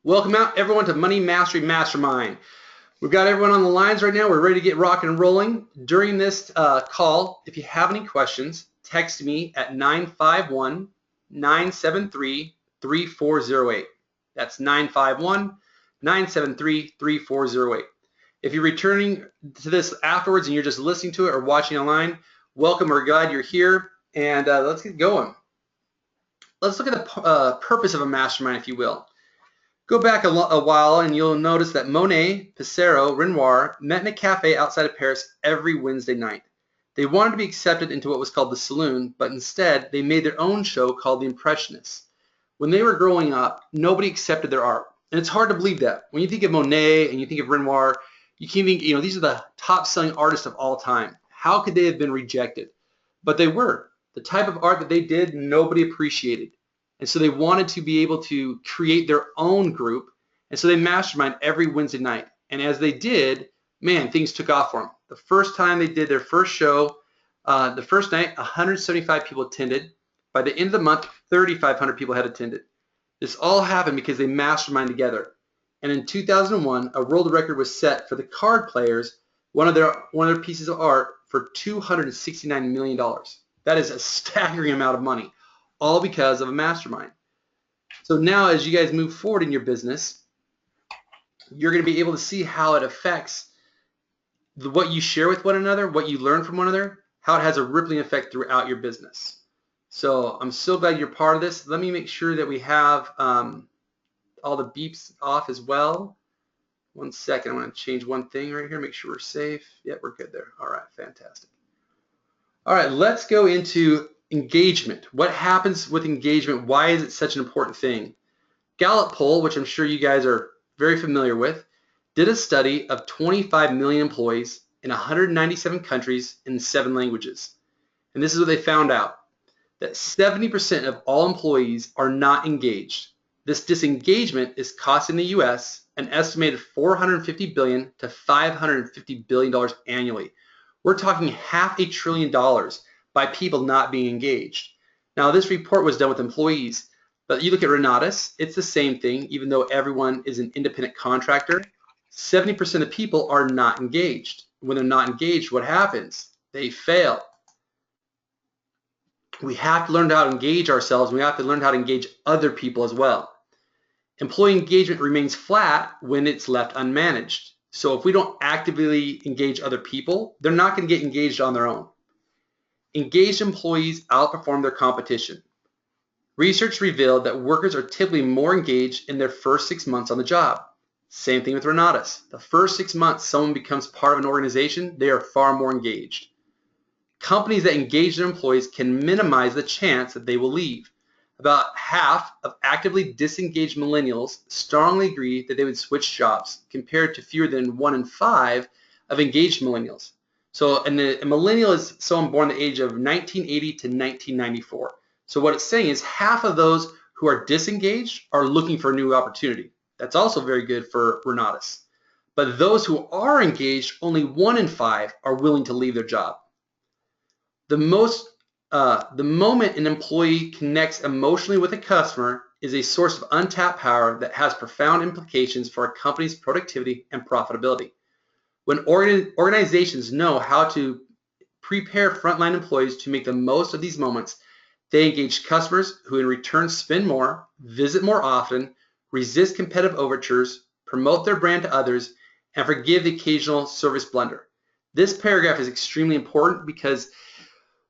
Welcome out everyone to Money Mastery Mastermind. We've got everyone on the lines right now. We're ready to get rocking and rolling. During this call, if you have any questions, text me at 951-973-3408. That's 951-973-3408. If you're returning to this afterwards and you're just listening to it or watching online, welcome. We're glad you're here, and let's get going. Let's look at the purpose of a mastermind, if you will. Go back a while and you'll notice that Monet, Pissarro, Renoir met in a cafe outside of Paris every Wednesday night. They wanted to be accepted into what was called the saloon, but instead they made their own show called the Impressionists. When they were growing up, nobody accepted their art. And it's hard to believe that. When you think of Monet and you think of Renoir, you can think, these are the top selling artists of all time. How could they have been rejected? But they were. The type of art that they did, nobody appreciated. And so they wanted to be able to create their own group. And so they mastermind every Wednesday night. And as they did, man, things took off for them. The first time they did their first show, the first night, 175 people attended. By the end of the month, 3,500 people had attended. This all happened because they mastermind together. And in 2001, a world record was set for the card players, one of their pieces of art, for $269 million. That is a staggering amount of money, all because of a mastermind. So now as you guys move forward in your business, you're going to be able to see how it affects what you share with one another, what you learn from one another, how it has a rippling effect throughout your business. So I'm so glad you're part of this. Let me make sure that we have all the beeps off as well. One second, I want to change one thing right here, make sure we're safe. Yep, we're good there. All right, fantastic. All right, let's go into engagement. What happens with engagement? Why is it such an important thing? Gallup poll, which I'm sure you guys are very familiar with, did a study of 25 million employees in 197 countries in 7 languages. And this is what they found out, that 70% of all employees are not engaged. This disengagement is costing the US an estimated $450 billion to $550 billion annually. We're talking $500 billion by people not being engaged. Now, this report was done with employees, but you look at Renatus, it's the same thing. Even though everyone is an independent contractor, 70% of people are not engaged. When they're not engaged, what happens? They fail. We have to learn how to engage ourselves, and we have to learn how to engage other people as well. Employee engagement remains flat when it's left unmanaged. So if we don't actively engage other people, they're not going to get engaged on their own. Engaged employees outperform their competition. Research revealed that workers are typically more engaged in their first 6 months on the job. Same thing with Renatus. The first 6 months someone becomes part of an organization, they are far more engaged. Companies that engage their employees can minimize the chance that they will leave. About half of actively disengaged millennials strongly agree that they would switch jobs, compared to fewer than 1 in 5 of engaged millennials. So a millennial is someone born the age of 1980 to 1994. So what it's saying is half of those who are disengaged are looking for a new opportunity. That's also very good for Renatus. But those who are engaged, only 1 in 5 are willing to leave their job. The moment an employee connects emotionally with a customer is a source of untapped power that has profound implications for a company's productivity and profitability. When organizations know how to prepare frontline employees to make the most of these moments, they engage customers who in return spend more, visit more often, resist competitive overtures, promote their brand to others, and forgive the occasional service blunder. This paragraph is extremely important because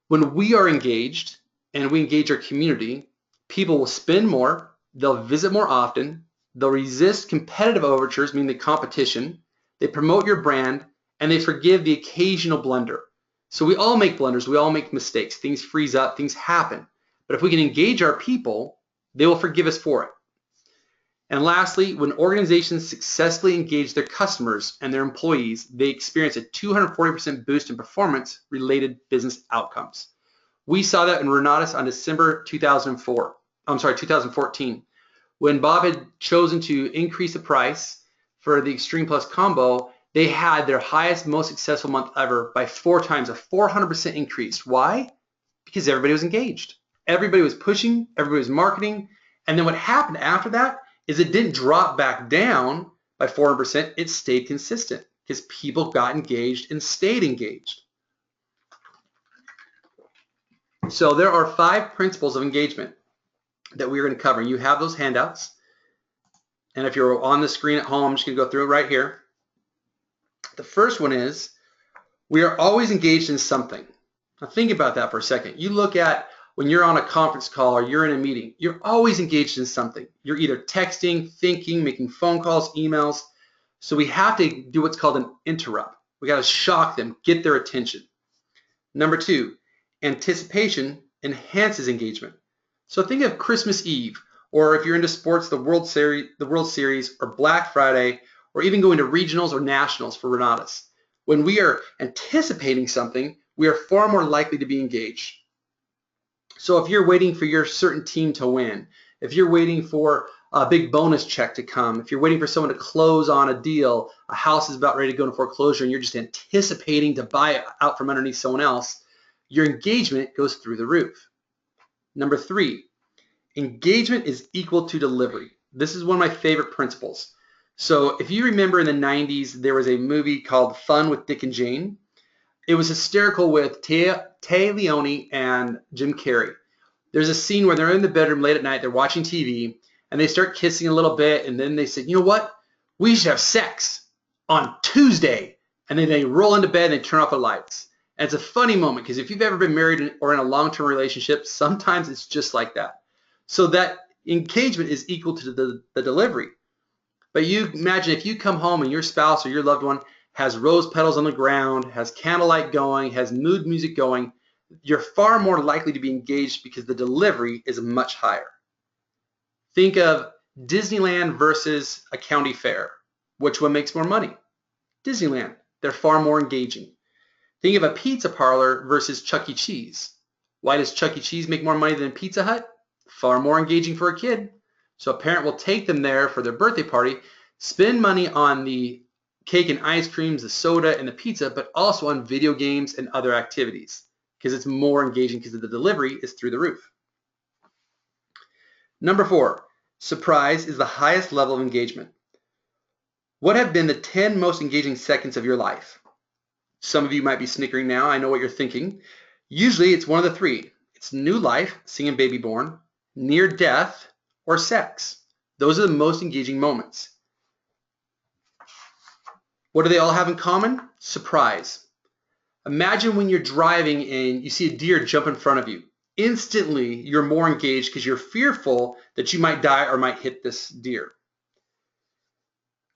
when we are engaged and we engage our community, people will spend more, they'll visit more often, they'll resist competitive overtures, meaning the competition, they promote your brand, and they forgive the occasional blunder. So we all make blunders, we all make mistakes, things freeze up, things happen. But if we can engage our people, they will forgive us for it. And lastly, when organizations successfully engage their customers and their employees, they experience a 240% boost in performance-related business outcomes. We saw that in Renatus on December 2014, when Bob had chosen to increase the price for the Extreme Plus combo. They had their highest, most successful month ever by 4 times, a 400% increase. Why? Because everybody was engaged. Everybody was pushing, everybody was marketing, and then what happened after that is it didn't drop back down by 400%, it stayed consistent because people got engaged and stayed engaged. So there are 5 principles of engagement that we're going to cover. You have those handouts. And if you're on the screen at home, I'm just going to go through it right here. The first one is we are always engaged in something. Now think about that for a second. You look at when you're on a conference call or you're in a meeting, you're always engaged in something. You're either texting, thinking, making phone calls, emails. So we have to do what's called an interrupt. We got to shock them, get their attention. Number 2, anticipation enhances engagement. So think of Christmas Eve, or if you're into sports, the World Series, or Black Friday, or even going to regionals or nationals for Renatas. When we are anticipating something, we are far more likely to be engaged. So if you're waiting for your certain team to win, if you're waiting for a big bonus check to come, if you're waiting for someone to close on a deal, a house is about ready to go into foreclosure, and you're just anticipating to buy it out from underneath someone else, your engagement goes through the roof. Number 3, engagement is equal to delivery. This is one of my favorite principles. So if you remember in the 90s, there was a movie called Fun with Dick and Jane. It was hysterical with Tay Leone and Jim Carrey. There's a scene where they're in the bedroom late at night, they're watching TV, and they start kissing a little bit, and then they say, you know what? We should have sex on Tuesday. And then they roll into bed and they turn off the lights. And it's a funny moment because if you've ever been married or in a long-term relationship, sometimes it's just like that. So that engagement is equal to the delivery. But you imagine if you come home and your spouse or your loved one has rose petals on the ground, has candlelight going, has mood music going, you're far more likely to be engaged because the delivery is much higher. Think of Disneyland versus a county fair. Which one makes more money? Disneyland. They're far more engaging. Think of a pizza parlor versus Chuck E. Cheese. Why does Chuck E. Cheese make more money than Pizza Hut? Far more engaging for a kid. So a parent will take them there for their birthday party, spend money on the cake and ice creams, the soda, and the pizza, but also on video games and other activities because it's more engaging because the delivery is through the roof. Number 4, surprise is the highest level of engagement. What have been the 10 most engaging seconds of your life? Some of you might be snickering now. I know what you're thinking. Usually it's one of the 3. It's new life, seeing a baby born, near death, or sex. Those are the most engaging moments. What do they all have in common? Surprise. Imagine when you're driving and you see a deer jump in front of you. Instantly, you're more engaged because you're fearful that you might die or might hit this deer.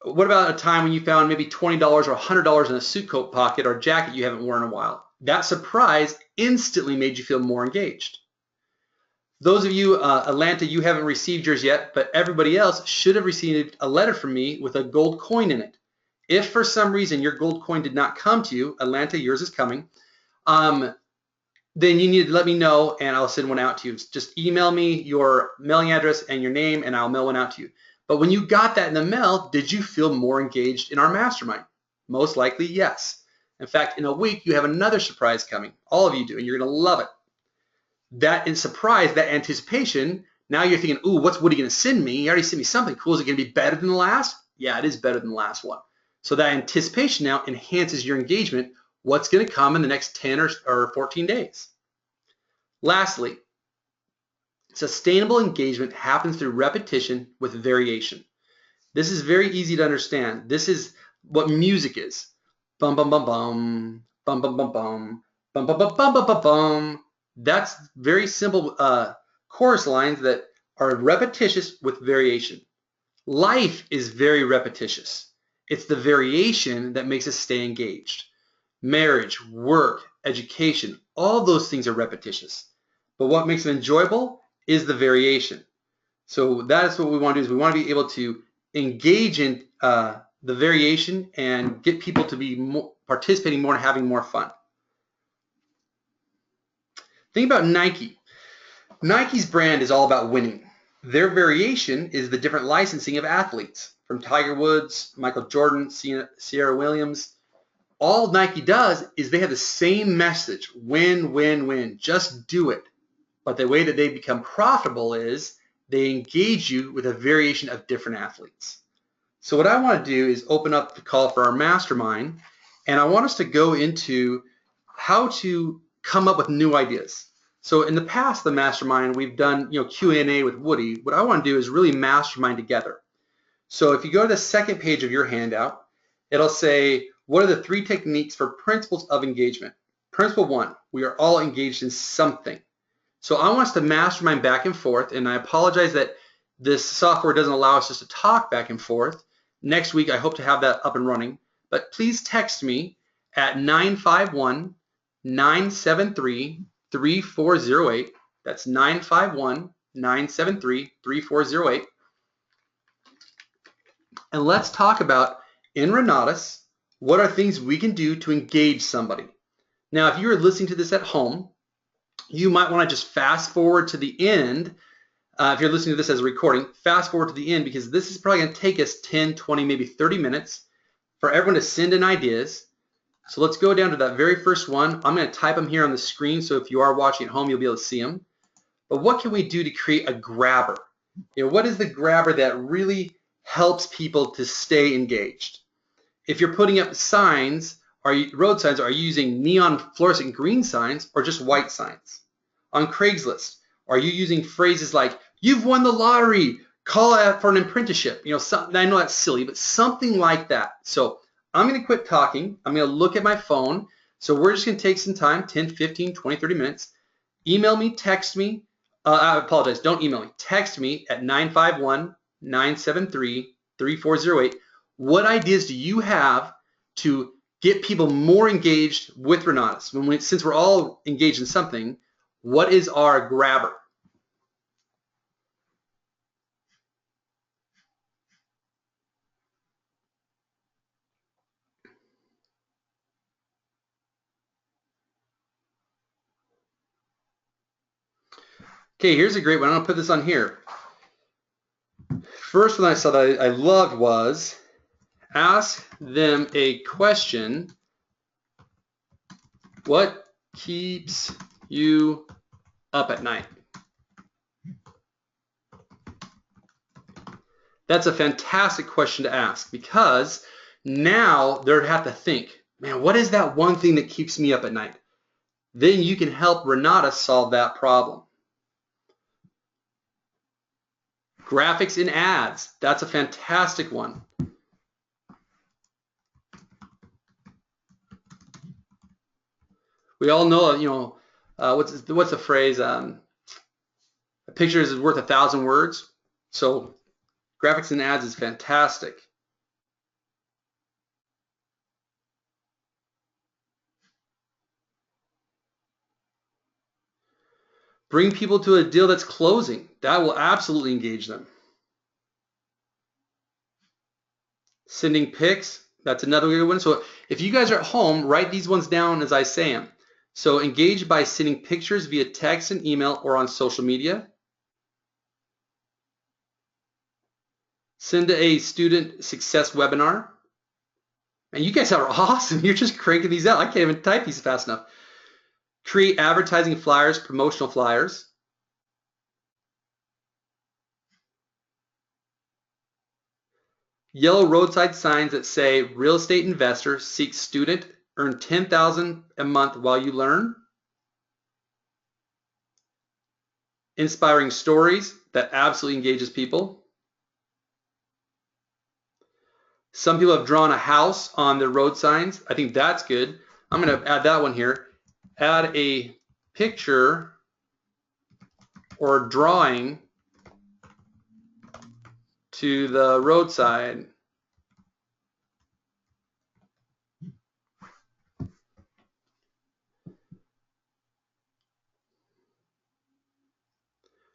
What about a time when you found maybe $20 or $100 in a suit coat pocket or jacket you haven't worn in a while? That surprise instantly made you feel more engaged. Those of you, Atlanta, you haven't received yours yet, but everybody else should have received a letter from me with a gold coin in it. If for some reason your gold coin did not come to you, Atlanta, yours is coming, then you need to let me know and I'll send one out to you. Just email me your mailing address and your name and I'll mail one out to you. But when you got that in the mail, did you feel more engaged in our mastermind? Most likely, yes. In fact, in a week, you have another surprise coming. All of you do, and you're going to love it. That in surprise, that anticipation, now you're thinking, ooh, what's Woody going to send me? He already sent me something cool. Is it going to be better than the last? Yeah, it is better than the last one. So that anticipation now enhances your engagement. What's going to come in the next 10 or 14 days? Lastly, sustainable engagement happens through repetition with variation. This is very easy to understand. This is what music is. Bum, bum, bum, bum, bum, bum, bum, bum, bum, bum, bum, bum, bum, bum, bum. That's very simple chorus lines that are repetitious with variation. Life is very repetitious. It's the variation that makes us stay engaged. Marriage, work, education, all those things are repetitious. But what makes them enjoyable is the variation. So that's what we want to do, is we want to be able to engage in the variation and get people to be participating more and having more fun. Think about Nike. Nike's brand is all about winning. Their variation is the different licensing of athletes, from Tiger Woods, Michael Jordan, Sierra Williams. All Nike does is they have the same message: win, win, win. Just do it. But the way that they become profitable is they engage you with a variation of different athletes. So what I want to do is open up the call for our mastermind, and I want us to go into how to come up with new ideas. So in the past, the mastermind, we've done Q&A with Woody. What I want to do is really mastermind together. So if you go to the second page of your handout, it'll say, what are the 3 techniques for principles of engagement? Principle 1, we are all engaged in something. So I want us to mastermind back and forth, and I apologize that this software doesn't allow us just to talk back and forth. Next week, I hope to have that up and running. But please text me at 951-973-3408. That's 951-973-3408. And let's talk about, in Renatus, what are things we can do to engage somebody. Now, if you are listening to this at home, you might want to just fast forward to the end. If you're listening to this as a recording, fast forward to the end, because this is probably going to take us 10, 20, maybe 30 minutes for everyone to send in ideas. So let's go down to that very first one. I'm going to type them here on the screen, so if you are watching at home, you'll be able to see them. But what can we do to create a grabber? What is the grabber that really helps people to stay engaged? If you're putting up signs, road signs, are you using neon fluorescent green signs or just white signs? On Craigslist, are you using phrases like, you've won the lottery, call out for an apprenticeship? I know that's silly, but something like that. So I'm going to quit talking. I'm going to look at my phone. So we're just going to take some time, 10, 15, 20, 30 minutes. Email me, text me. I apologize, don't email me. Text me at 951-973-3408. What ideas do you have to get people more engaged with Renatus? Since we're all engaged in something, what is our grabber? Okay, here's a great one. I'm going to put this on here. First one I saw that I loved was, ask them a question. What keeps you up at night? That's a fantastic question to ask, because now they'd have to think, man, what is that one thing that keeps me up at night? Then you can help Renatus solve that problem. Graphics and ads, that's a fantastic one. We all know, what's the phrase? A picture is worth 1,000 words. So graphics and ads is fantastic. Bring people to a deal that's closing. That will absolutely engage them. Sending pics, that's another good one. So if you guys are at home, write these ones down as I say them. So engage by sending pictures via text and email or on social media. Send a student success webinar. And you guys are awesome. You're just cranking these out. I can't even type these fast enough. Create advertising flyers, promotional flyers. Yellow roadside signs that say real estate investor seeks student, earn $10,000 a month while you learn. Inspiring stories that absolutely engages people. Some people have drawn a house on their road signs. I think that's good. I'm going to add that one here. Add a picture or drawing to the roadside.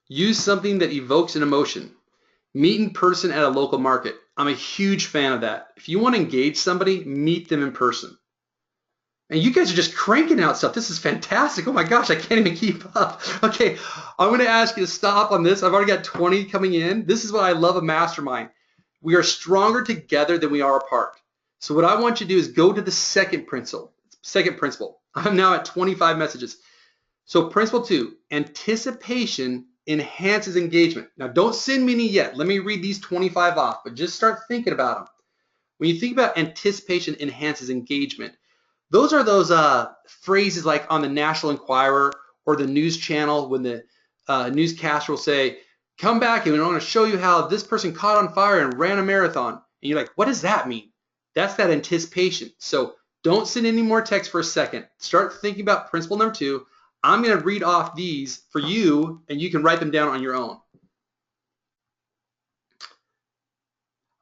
Use something that evokes an emotion. Meet in person at a local market. I'm a huge fan of that. If you want to engage somebody, meet them in person. And you guys are just cranking out stuff. This is fantastic. Oh my gosh, I can't even keep up. Okay, I'm going to ask you to stop on this. I've already got 20 coming in. This is what I love a mastermind. We are stronger together than we are apart. So what I want you to do is go to the second principle. I'm now at 25 messages. So principle 2, anticipation enhances engagement. Now, don't send me any yet. Let me read these 25 off, but just start thinking about them. When you think about anticipation enhances engagement, those are those phrases like on the National Enquirer or the news channel when the newscaster will say, come back and I want to show you how this person caught on fire and ran a marathon. And you're like, what does that mean? That's that anticipation. So don't send any more text for a second. Start thinking about principle number 2. I'm going to read off these for you, and you can write them down on your own.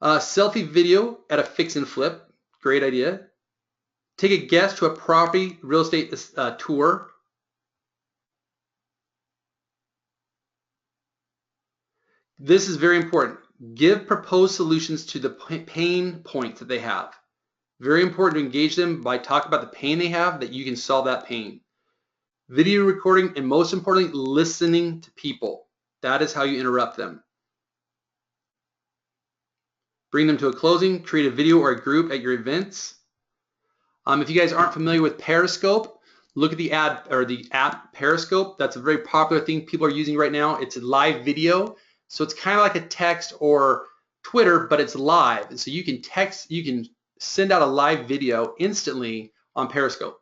Selfie video at a fix and flip. Great idea. Take a guest to a property real estate tour. This is very important. Give proposed solutions to the pain points that they have. Very important to engage them by talking about the pain they have, that you can solve that pain. Video recording, and most importantly, listening to people. That is how you interrupt them. Bring them to a closing. Create a video or a group at your events. If you guys aren't familiar with Periscope, look at the app Periscope. That's a very popular thing people are using right now. It's a live video. So it's kind of like a text or Twitter, but it's live. And so you can send out a live video instantly on Periscope.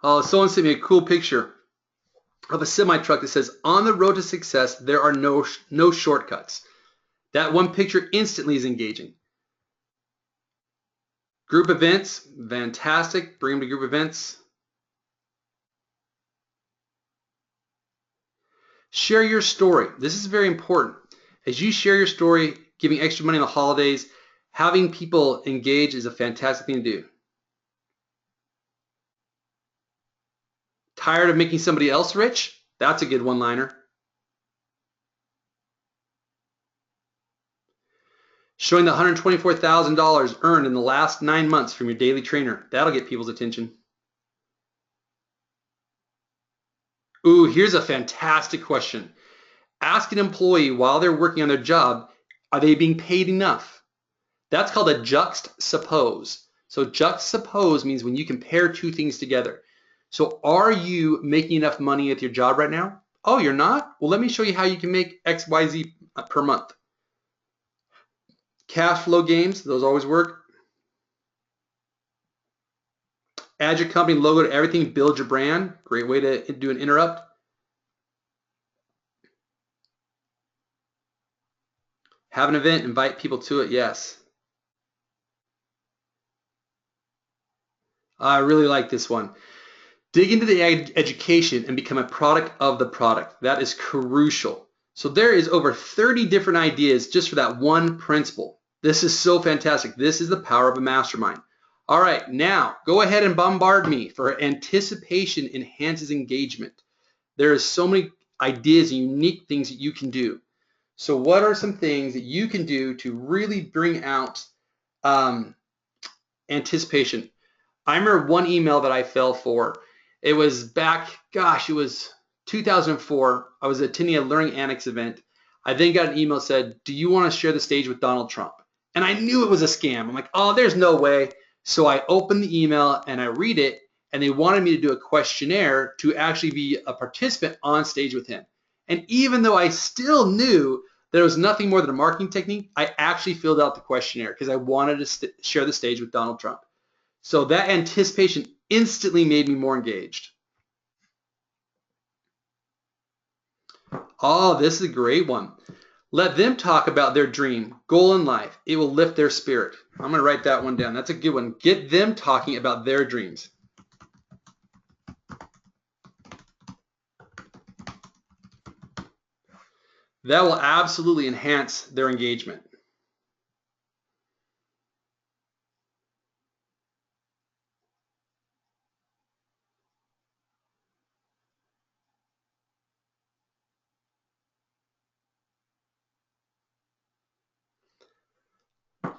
Oh, someone sent me a cool picture of a semi-truck that says, on the road to success, there are no shortcuts. That one picture instantly is engaging. Group events, fantastic. Bring them to group events. Share your story. This is very important. As you share your story, giving extra money on the holidays, having people engage is a fantastic thing to do. Tired of making somebody else rich? That's a good one-liner. Showing the $124,000 earned in the last 9 months from your daily trainer. That'll get people's attention. Ooh, here's a fantastic question. Ask an employee while they're working on their job, are they being paid enough? That's called a juxtapose. So juxtapose means when you compare two things together. So are you making enough money at your job right now? Oh, you're not? Well, let me show you how you can make X, Y, Z per month. Cash flow games, those always work. Add your company logo to everything, build your brand. Great way to do an interrupt. Have an event, invite people to it, yes. I really like this one. Dig into the education and become a product of the product. That is crucial. So there is over 30 different ideas just for that one principle. This is so fantastic. This is the power of a mastermind. All right, now go ahead and bombard me for anticipation enhances engagement. There is so many ideas and unique things that you can do. So what are some things that you can do to really bring out anticipation? I remember one email that I fell for. It was back, gosh, it was 2004. I was attending a Learning Annex event. I then got an email that said, do you want to share the stage with Donald Trump? And I knew it was a scam. I'm like, oh, there's no way. So I opened the email and I read it, and they wanted me to do a questionnaire to actually be a participant on stage with him. And even though I still knew there was nothing more than a marketing technique, I actually filled out the questionnaire because I wanted to share the stage with Donald Trump. So that anticipation instantly made me more engaged. Oh, this is a great one. Let them talk about their dream, goal in life. It will lift their spirit. I'm going to write that one down. That's a good one. Get them talking about their dreams. That will absolutely enhance their engagement.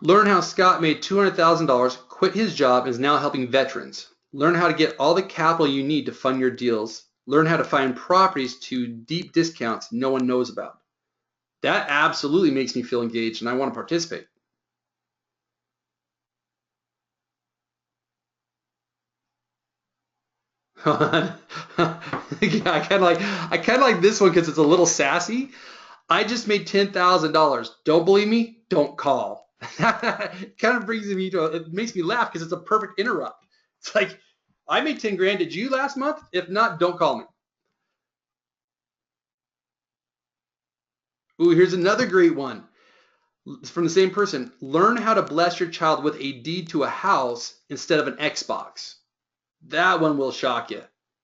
Learn how Scott made $200,000, quit his job, and is now helping veterans. Learn how to get all the capital you need to fund your deals. Learn how to find properties to deep discounts no one knows about. That absolutely makes me feel engaged, and I want to participate. Yeah, I kind of like this one because it's a little sassy. I just made $10,000. Don't believe me? Don't call. It kind of brings me to it makes me laugh because it's a perfect interrupt. It's like I made 10 grand. Did you last month? If not, don't call me. Ooh, here's another great one. It's from the same person. Learn how to bless your child with a deed to a house instead of an Xbox. That one will shock you.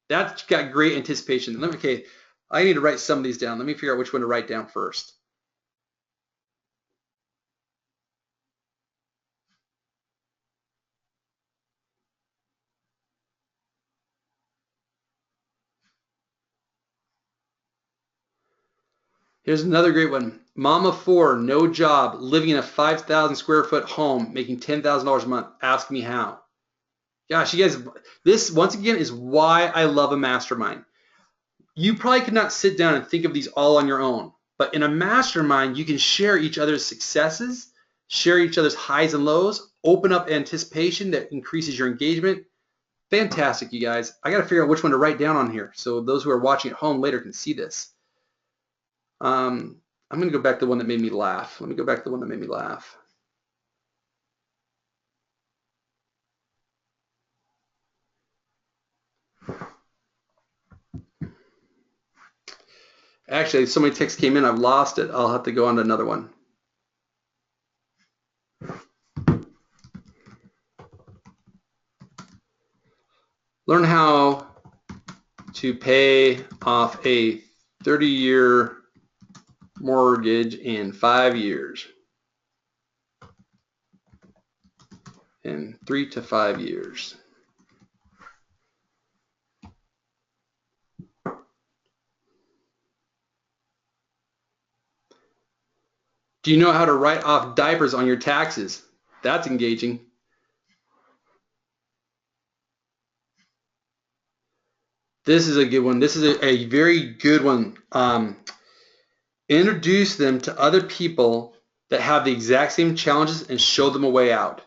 That's got great anticipation. Okay, I need to write some of these down. Let me figure out which one to write down first. Here's another great one. Mom of four, no job, living in a 5,000 square foot home, making $10,000 a month. Ask me how. Gosh, you guys, this once again is why I love a mastermind. You probably could not sit down and think of these all on your own, but in a mastermind, you can share each other's successes, share each other's highs and lows, open up anticipation that increases your engagement. Fantastic, you guys. I got to figure out which one to write down on here so those who are watching at home later can see this. I'm going to go back to the one that made me laugh. Let me go back to the one that made me laugh. Actually, so many texts came in, I've lost it. I'll have to go on to another one. Learn how to pay off a 30-year mortgage in 5 years. In 3 to 5 years. Do you know how to write off diapers on your taxes? That's engaging. This is a good one. This is a very good one. Introduce them to other people that have the exact same challenges and show them a way out.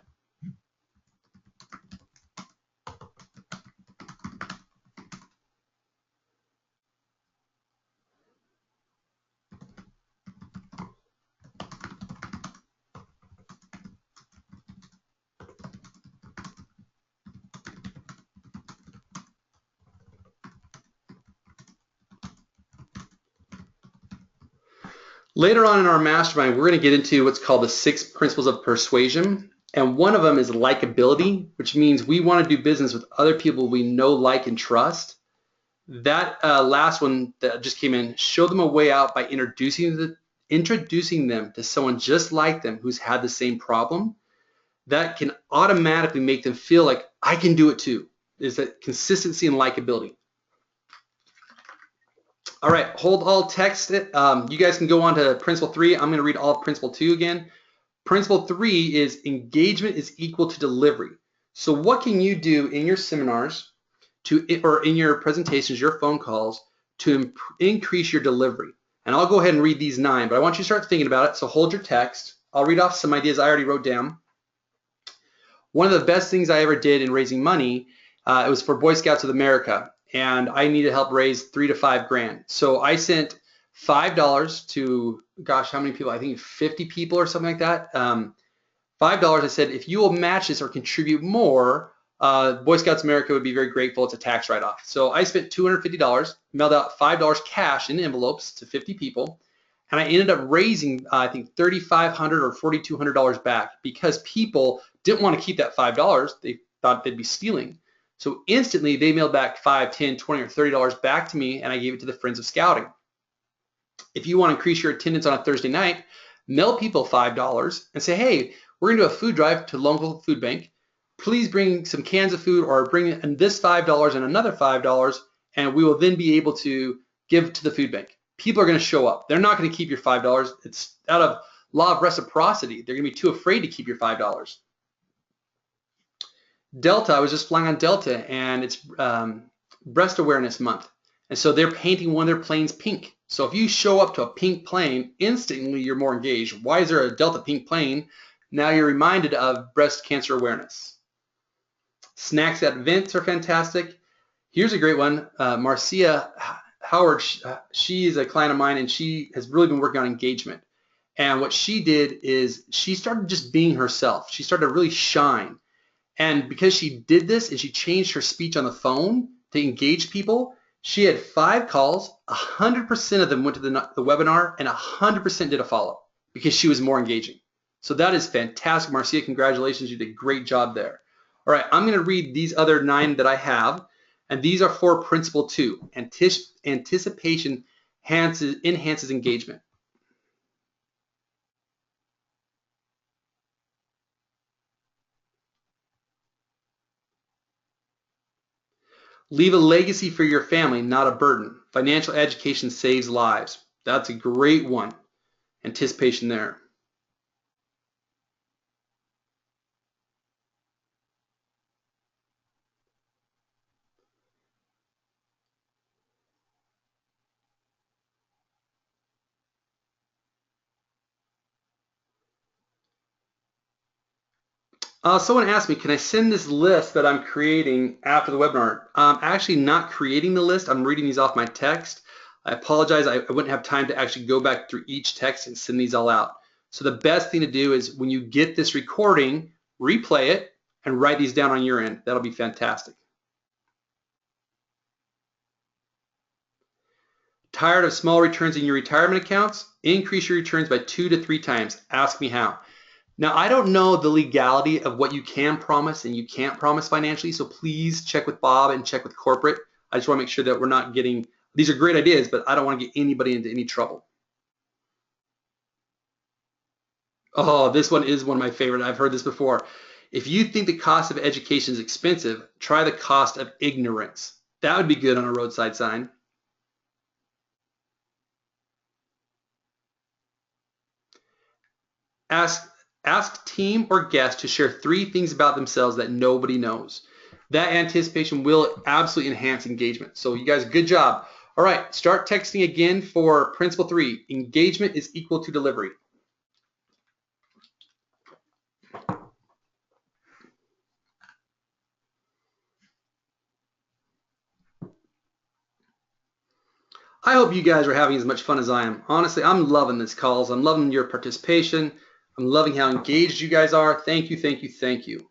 Later on in our mastermind, we're going to get into what's called the 6 principles of persuasion. And one of them is likability, which means we want to do business with other people we know, like, and trust. That last one that just came in, show them a way out by introducing them to someone just like them who's had the same problem. That can automatically make them feel like I can do it too. Is that consistency and likability. All right, hold all text. You guys can go on to principle 3. I'm going to read all of principle 2 again. Principle 3 is engagement is equal to delivery. So what can you do in your seminars or in your presentations, your phone calls, to increase your delivery? And I'll go ahead and read these 9, but I want you to start thinking about it. So hold your text. I'll read off some ideas I already wrote down. One of the best things I ever did in raising money, it was for Boy Scouts of America, and I needed help raise 3 to 5 grand. So I sent $5 to, gosh, how many people? I think 50 people or something like that. $5. I said, if you will match this or contribute more, Boy Scouts America would be very grateful. It's a tax write-off. So I spent $250, mailed out $5 cash in envelopes to 50 people, and I ended up raising, I think, $3,500 or $4,200 back because people didn't want to keep that $5. They thought they'd be stealing. So instantly, they mailed back $5, $10, $20, or $30 back to me, and I gave it to the Friends of Scouting. If you want to increase your attendance on a Thursday night, mail people $5 and say, hey, we're going to do a food drive to local food bank. Please bring some cans of food or bring in this $5 and another $5, and we will then be able to give to the food bank. People are going to show up. They're not going to keep your $5. It's out of law of reciprocity. They're going to be too afraid to keep your $5. Delta, I was just flying on Delta, and it's Breast Awareness Month. And so they're painting one of their planes pink. So if you show up to a pink plane, instantly you're more engaged. Why is there a Delta pink plane? Now you're reminded of breast cancer awareness. Snacks at events are fantastic. Here's a great one. Marcia Howard, she is a client of mine, and she has really been working on engagement. And what she did is she started just being herself. She started to really shine. And because she did this and she changed her speech on the phone to engage people, she had 5 calls, 100% of them went to the webinar, and 100% did a follow because she was more engaging. So that is fantastic, Marcia. Congratulations. You did a great job there. All right, I'm going to read these other 9 that I have, and these are for principle 2. Anticipation enhances engagement. Leave a legacy for your family, not a burden. Financial education saves lives. That's a great one. Anticipation there. Someone asked me, can I send this list that I'm creating after the webinar? I'm actually not creating the list. I'm reading these off my text. I apologize. I wouldn't have time to actually go back through each text and send these all out. So the best thing to do is when you get this recording, replay it and write these down on your end. That'll be fantastic. Tired of small returns in your retirement accounts? Increase your returns by 2 to 3 times. Ask me how. Now, I don't know the legality of what you can promise and you can't promise financially, so please check with Bob and check with corporate. I just want to make sure that we're not getting, these are great ideas, but I don't want to get anybody into any trouble. Oh, this one is one of my favorite. I've heard this before. If you think the cost of education is expensive, try the cost of ignorance. That would be good on a roadside sign. Ask team or guest to share 3 things about themselves that nobody knows. That anticipation will absolutely enhance engagement. So you guys, good job. All right, start texting again for principle 3. Engagement is equal to delivery. I hope you guys are having as much fun as I am. Honestly, I'm loving this calls. I'm loving your participation. I'm loving how engaged you guys are. Thank you, thank you, thank you.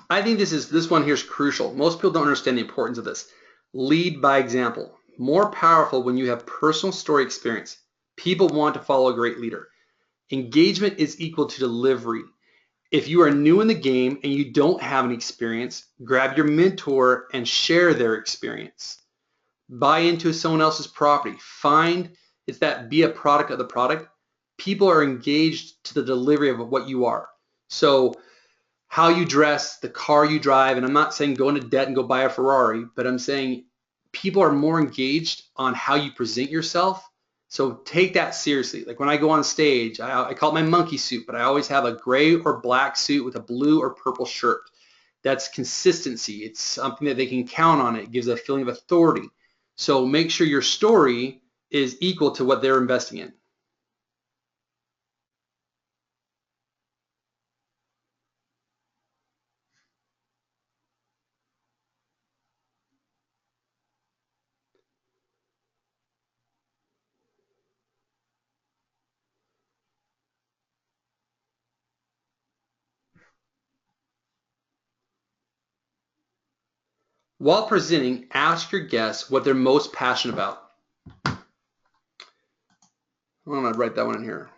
I think this one here is crucial. Most people don't understand the importance of this. Lead by example. More powerful when you have personal story experience. People want to follow a great leader. Engagement is equal to delivery. If you are new in the game and you don't have any experience, grab your mentor and share their experience. Buy into someone else's property. It's that be a product of the product. People are engaged to the delivery of what you are. So how you dress, the car you drive, and I'm not saying go into debt and go buy a Ferrari, but I'm saying people are more engaged on how you present yourself. So take that seriously. Like when I go on stage, I call it my monkey suit, but I always have a gray or black suit with a blue or purple shirt. That's consistency. It's something that they can count on. It gives a feeling of authority. So make sure your story is equal to what they're investing in. While presenting, ask your guests what they're most passionate about. I'm going to write that one in here.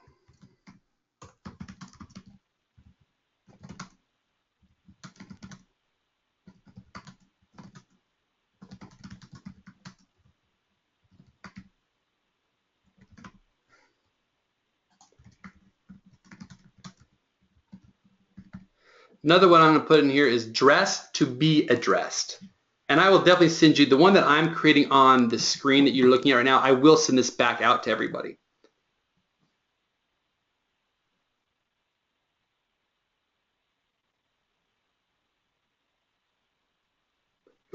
Another one I'm going to put in here is dress to be addressed. And I will definitely send you the one that I'm creating on the screen that you're looking at right now. I will send this back out to everybody.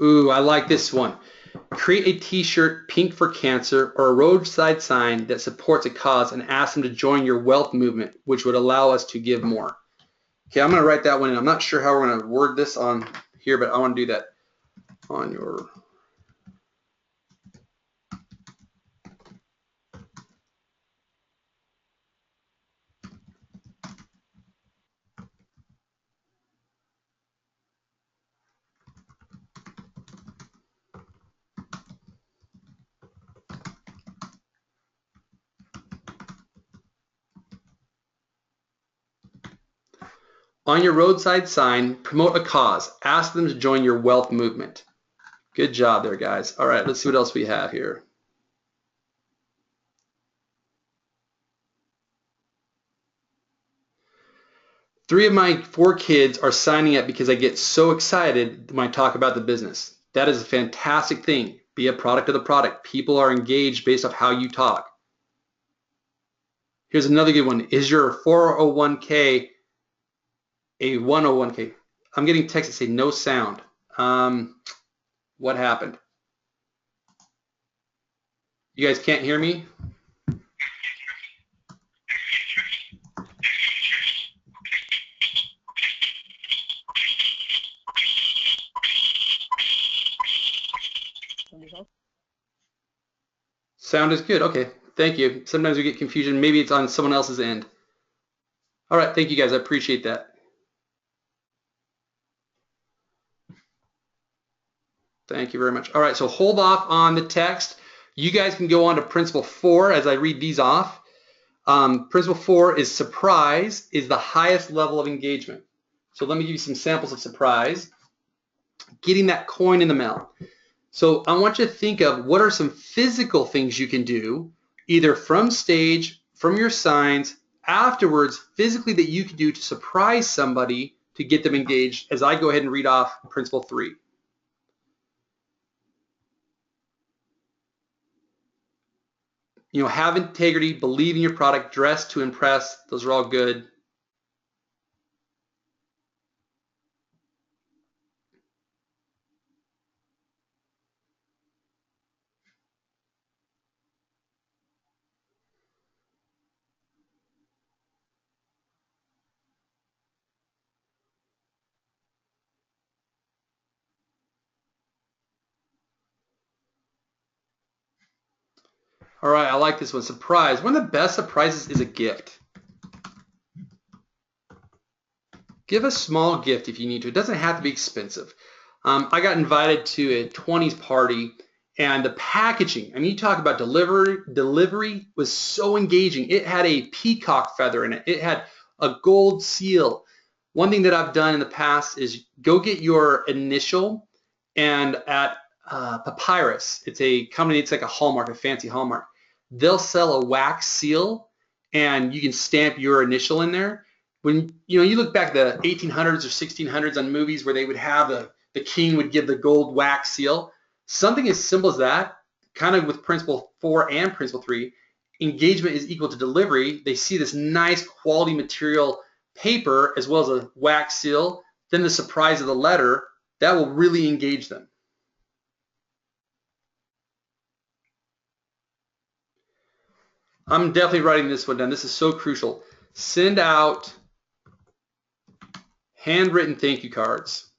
Ooh, I like this one. Create a t-shirt, Pink for Cancer, or a roadside sign that supports a cause and ask them to join your wealth movement, which would allow us to give more. Okay, I'm going to write that one in. I'm not sure how we're going to word this on here, but I want to do that on your... On your roadside sign, promote a cause. Ask them to join your wealth movement. Good job there, guys. All right, let's see what else we have here. Three of my 4 kids are signing up because I get so excited when I talk about the business. That is a fantastic thing. Be a product of the product. People are engaged based off how you talk. Here's another good one. Is your 401k a 101k? I'm getting texts that say no sound. What happened? You guys can't hear me? Sound is good. Okay, thank you. Sometimes we get confusion. Maybe it's on someone else's end. All right, thank you guys. I appreciate that. Thank you very much. All right, so hold off on the text. You guys can go on to principle 4 as I read these off. Principle 4 is surprise is the highest level of engagement. So let me give you some samples of surprise. Getting that coin in the mail. So I want you to think of what are some physical things you can do, either from stage, from your signs, afterwards, physically that you can do to surprise somebody to get them engaged as I go ahead and read off principle 3. You know, have integrity, believe in your product, dress to impress. Those are all good. All right, I like this one. Surprise. One of the best surprises is a gift. Give a small gift if you need to. It doesn't have to be expensive. I got invited to a 20s party, and the packaging, I mean, you talk about delivery was so engaging. It had a peacock feather in it. It had a gold seal. One thing that I've done in the past is go get your initial, and at Papyrus, it's a company, it's like a Hallmark, a fancy Hallmark. They'll sell a wax seal, and you can stamp your initial in there. When you look back the 1800s or 1600s on movies where they would have the king would give the gold wax seal, something as simple as that, kind of with principle 4 and principle 3, engagement is equal to delivery. They see this nice quality material paper as well as a wax seal, then the surprise of the letter, that will really engage them. I'm definitely writing this one down. This is so crucial. Send out handwritten thank you cards.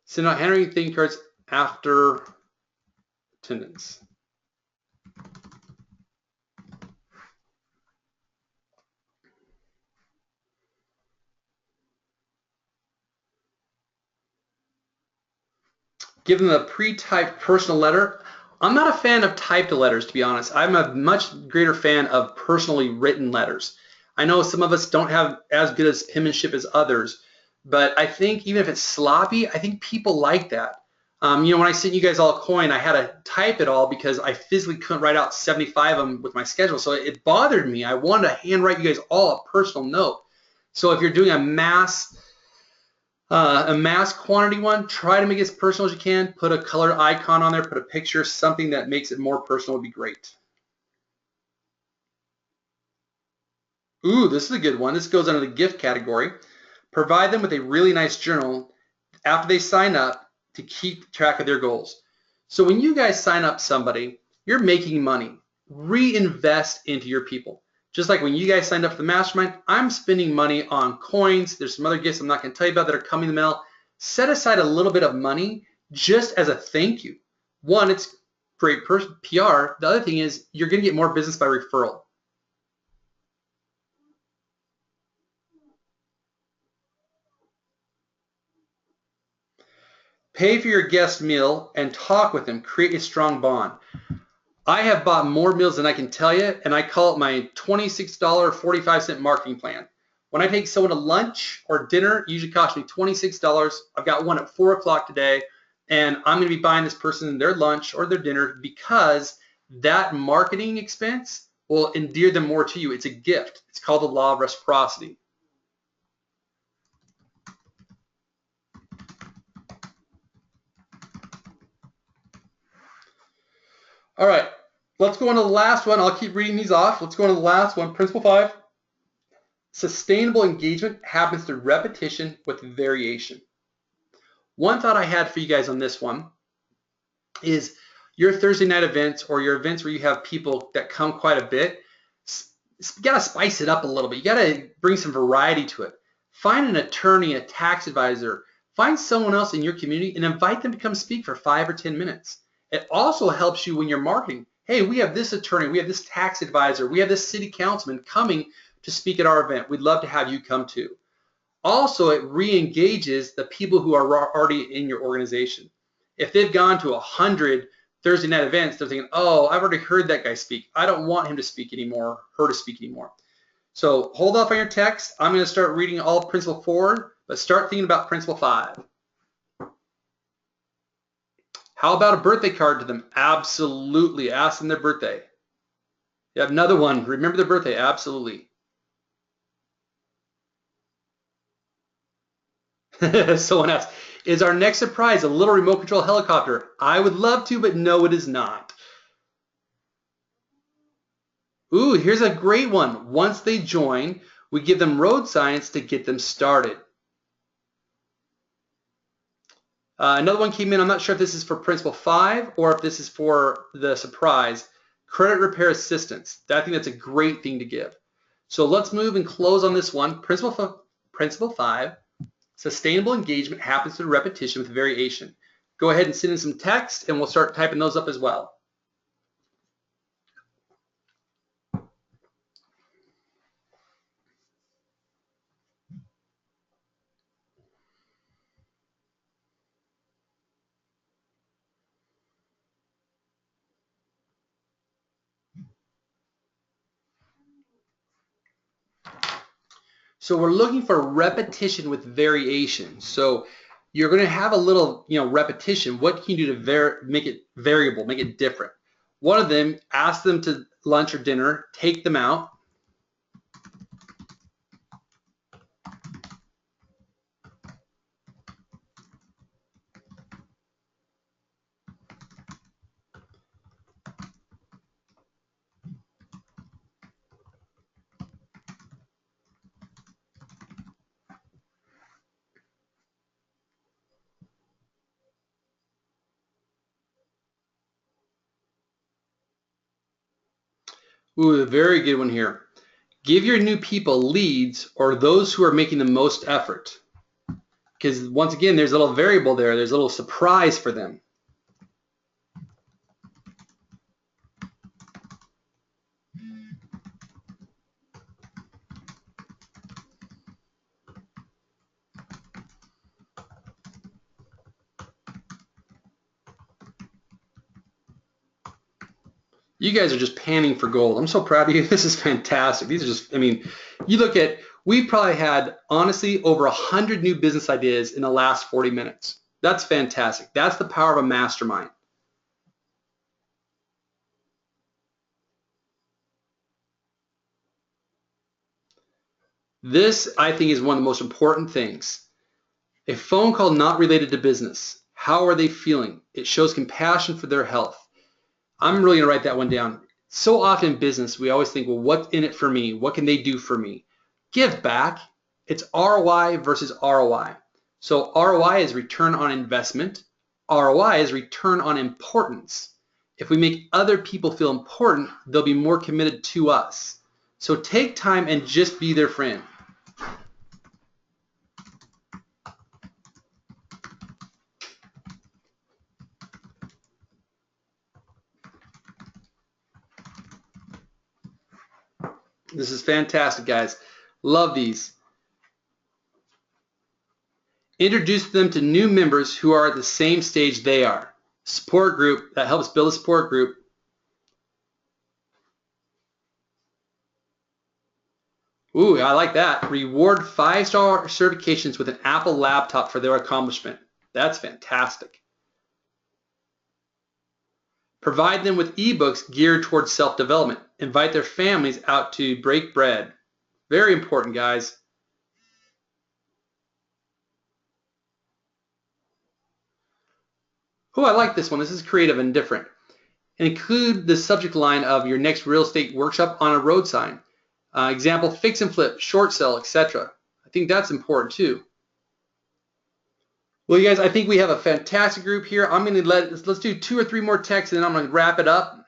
Send out handwritten thank you cards after attendance. Give them a pre-typed personal letter. I'm not a fan of typed letters, to be honest. I'm a much greater fan of personally written letters. I know some of us don't have as good as penmanship as others, but I think even if it's sloppy, I think people like that. When I sent you guys all a coin, I had to type it all because I physically couldn't write out 75 of them with my schedule. So it bothered me. I wanted to handwrite you guys all a personal note. So if you're doing a mass quantity one, try to make it as personal as you can. Put a colored icon on there, put a picture, something that makes it more personal would be great. Ooh, this is a good one. This goes under the gift category. Provide them with a really nice journal after they sign up to keep track of their goals. So when you guys sign up somebody, you're making money. Reinvest into your people. Just like when you guys signed up for the Mastermind, I'm spending money on coins. There's some other gifts I'm not going to tell you about that are coming in the mail. Set aside a little bit of money just as a thank you. One, it's great PR. The other thing is you're going to get more business by referral. Pay for your guest meal and talk with them. Create a strong bond. I have bought more meals than I can tell you, and I call it my $26 45-cent marketing plan. When I take someone to lunch or dinner, it usually costs me $26. I've got one at 4 o'clock today, and I'm going to be buying this person their lunch or their dinner because that marketing expense will endear them more to you. It's a gift. It's called the law of reciprocity. All right, let's go on to the last one. I'll keep reading these off. Let's go on to the last one. Principle 5. Sustainable engagement happens through repetition with variation. One thought I had for you guys on this one is your Thursday night events or your events where you have people that come quite a bit, you got to spice it up a little bit. You got to bring some variety to it. Find an attorney, a tax advisor, find someone else in your community and invite them to come speak for 5 or 10 minutes. It also helps you when you're marketing. Hey, we have this attorney, we have this tax advisor, we have this city councilman coming to speak at our event. We'd love to have you come too. Also, it re-engages the people who are already in your organization. If they've gone to 100 Thursday night events, they're thinking, oh, I've already heard that guy speak. I don't want him to speak anymore, her to speak anymore. So hold off on your text. I'm going to start reading all Principle 4, but start thinking about Principle 5. How about a birthday card to them? Absolutely. Ask them their birthday. You have another one. Remember their birthday. Absolutely. Someone asked, is our next surprise a little remote control helicopter? I would love to, but no, it is not. Ooh, here's a great one. Once they join, we give them road signs to get them started. Another one came in. I'm not sure if this is for Principle 5 or if this is for the surprise. Credit repair assistance. I think that's a great thing to give. So let's move and close on this one. Principle 5. Sustainable engagement happens through repetition with variation. Go ahead and send in some text and we'll start typing those up as well. So we're looking for repetition with variation. So you're going to have a little, repetition. What can you do to make it variable, make it different? One of them, ask them to lunch or dinner, take them out. Ooh, a very good one here. Give your new people leads or those who are making the most effort. Because once again, there's a little variable there. There's a little surprise for them. You guys are just panning for gold. I'm so proud of you. This is fantastic. These are just, you look at, we probably had, honestly, over 100 new business ideas in the last 40 minutes. That's fantastic. That's the power of a mastermind. This, I think, is one of the most important things. A phone call not related to business. How are they feeling? It shows compassion for their health. I'm really going to write that one down. So often in business, we always think, well, what's in it for me? What can they do for me? Give back. It's ROI versus ROI. So ROI is return on investment. ROI is return on importance. If we make other people feel important, they'll be more committed to us. So take time and just be their friend. This is fantastic, guys. Love these. Introduce them to new members who are at the same stage they are. Support group, that helps build a support group. Ooh, I like that. Reward 5-star certifications with an Apple laptop for their accomplishment. That's fantastic. Provide them with ebooks geared towards self-development. Invite their families out to break bread. Very important, guys. Oh, I like this one. This is creative and different. Include the subject line of your next real estate workshop on a road sign. Example, fix and flip, short sell, etc. I think that's important too. Well, you guys, I think we have a fantastic group here. I'm going to let's do 2 or 3 more texts and then I'm going to wrap it up.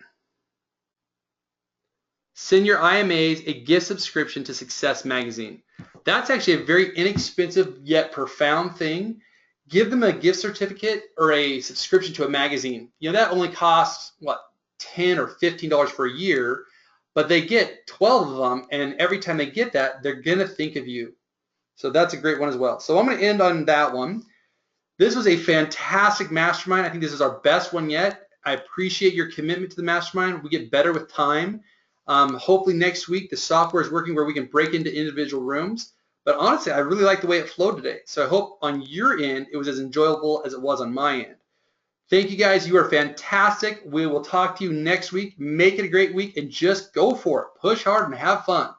Send your IMAs a gift subscription to Success Magazine. That's actually a very inexpensive yet profound thing. Give them a gift certificate or a subscription to a magazine. You know, that only costs, what, $10 or $15 for a year, but they get 12 of them, and every time they get that, they're going to think of you. So that's a great one as well. So I'm going to end on that one. This was a fantastic mastermind. I think this is our best one yet. I appreciate your commitment to the mastermind. We get better with time. Hopefully next week the software is working where we can break into individual rooms. But honestly, I really like the way it flowed today. So I hope on your end it was as enjoyable as it was on my end. Thank you guys. You are fantastic. We will talk to you next week. Make it a great week and just go for it. Push hard and have fun.